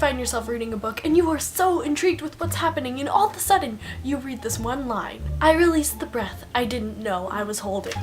find yourself reading a book and you are so intrigued with what's happening, and all of a sudden you read this one line. I released the breath I didn't know I was holding.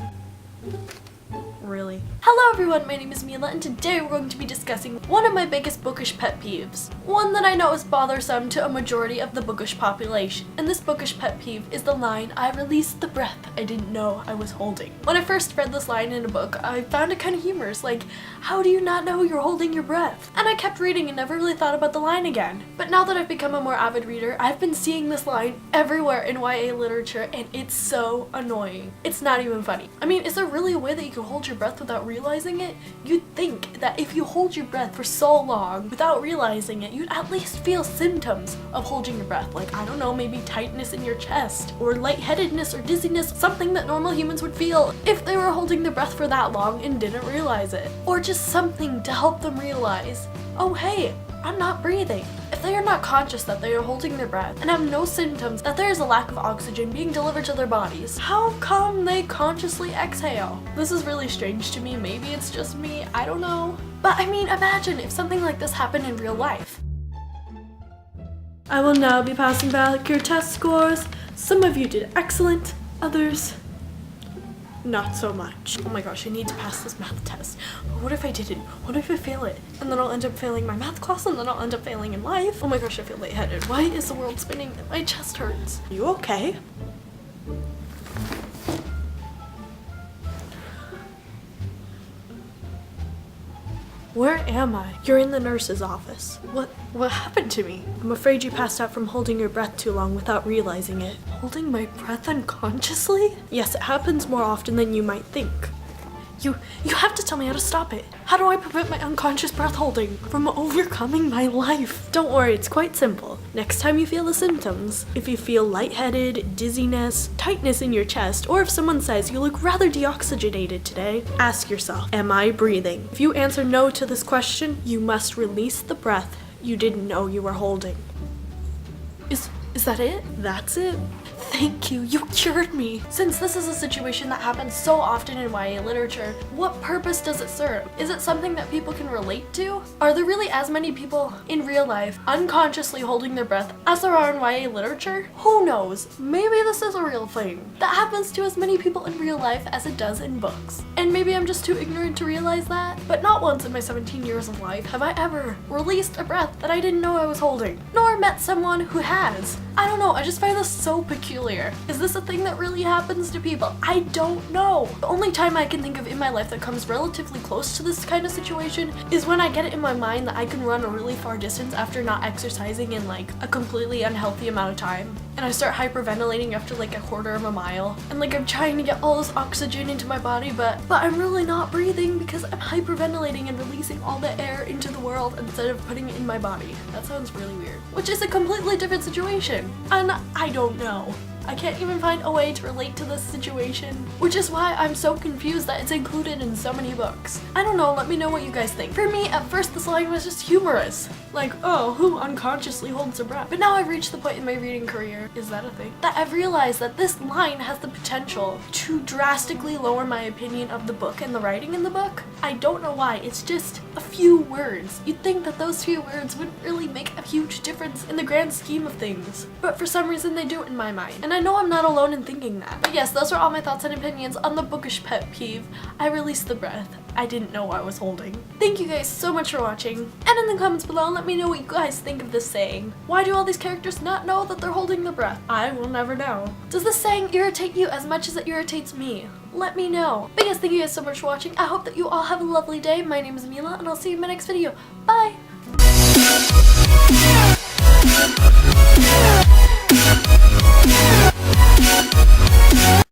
Really? Hello everyone, my name is Mila, and today we're going to be discussing one of my biggest bookish pet peeves. One that I know is bothersome to a majority of the bookish population. And this bookish pet peeve is the line, I released the breath I didn't know I was holding. When I first read this line in a book, I found it kind of humorous, like, how do you not know you're holding your breath? And I kept reading and never really thought about the line again. But now that I've become a more avid reader, I've been seeing this line everywhere in YA literature, and it's so annoying. It's not even funny. I mean, is there really a way that you can hold your breath without realizing it? You'd think that if you hold your breath for so long without realizing it, you'd at least feel symptoms of holding your breath, like, I don't know, maybe tightness in your chest or lightheadedness or dizziness, something that normal humans would feel if they were holding their breath for that long and didn't realize it. Or just something to help them realize, oh hey, I'm not breathing. If they are not conscious that they are holding their breath and have no symptoms that there is a lack of oxygen being delivered to their bodies, how come they consciously exhale? This is really strange to me. Maybe it's just me, I don't know. But I mean, imagine if something like this happened in real life. I will now be passing back your test scores. Some of you did excellent, others not so much. Oh my gosh, I need to pass this math test. What if I didn't? What if I fail it? And then I'll end up failing my math class, and then I'll end up failing in life. Oh my gosh, I feel lightheaded. Why is the world spinning? My chest hurts. Are you okay? Where am I? You're in the nurse's office. What happened to me? I'm afraid you passed out from holding your breath too long without realizing it. Holding my breath unconsciously? Yes, it happens more often than you might think. You have to tell me how to stop it. How do I prevent my unconscious breath holding from overcoming my life? Don't worry, it's quite simple. Next time you feel the symptoms, if you feel lightheaded, dizziness, tightness in your chest, or if someone says you look rather deoxygenated today, ask yourself, am I breathing? If you answer no to this question, you must release the breath you didn't know you were holding. Is that it? That's it. Thank you, you cured me. Since this is a situation that happens so often in YA literature, what purpose does it serve? Is it something that people can relate to? Are there really as many people in real life unconsciously holding their breath as there are in YA literature? Who knows? Maybe this is a real thing that happens to as many people in real life as it does in books. And maybe I'm just too ignorant to realize that, but not once in my 17 years of life have I ever released a breath that I didn't know I was holding, nor met someone who has. I don't know, I just find this so peculiar. Is this a thing that really happens to people? I don't know. The only time I can think of in my life that comes relatively close to this kind of situation is when I get it in my mind that I can run a really far distance after not exercising in like a completely unhealthy amount of time. And I start hyperventilating after like a quarter of a mile. And like I'm trying to get all this oxygen into my body, but I'm really not breathing because I'm hyperventilating and releasing all the air into the world instead of putting it in my body. That sounds really weird. Which is a completely different situation. And I don't know. I can't even find a way to relate to this situation, which is why I'm so confused that it's included in so many books. I don't know, let me know what you guys think. For me, at first this line was just humorous. Like, oh, who unconsciously holds their breath? But now I've reached the point in my reading career, is that a thing? That I've realized that this line has the potential to drastically lower my opinion of the book and the writing in the book. I don't know why, it's just a few words. You'd think that those few words wouldn't really make a huge difference in the grand scheme of things. But for some reason they do in my mind. And I know I'm not alone in thinking that. But yes, those are all my thoughts and opinions on the bookish pet peeve. I released the breath I didn't know I was holding. Thank you guys so much for watching. And in the comments below, let me know what you guys think of this saying. Why do all these characters not know that they're holding their breath? I will never know. Does this saying irritate you as much as it irritates me? Let me know. But yes, thank you guys so much for watching. I hope that you all have a lovely day. My name is Mila, and I'll see you in my next video. Bye!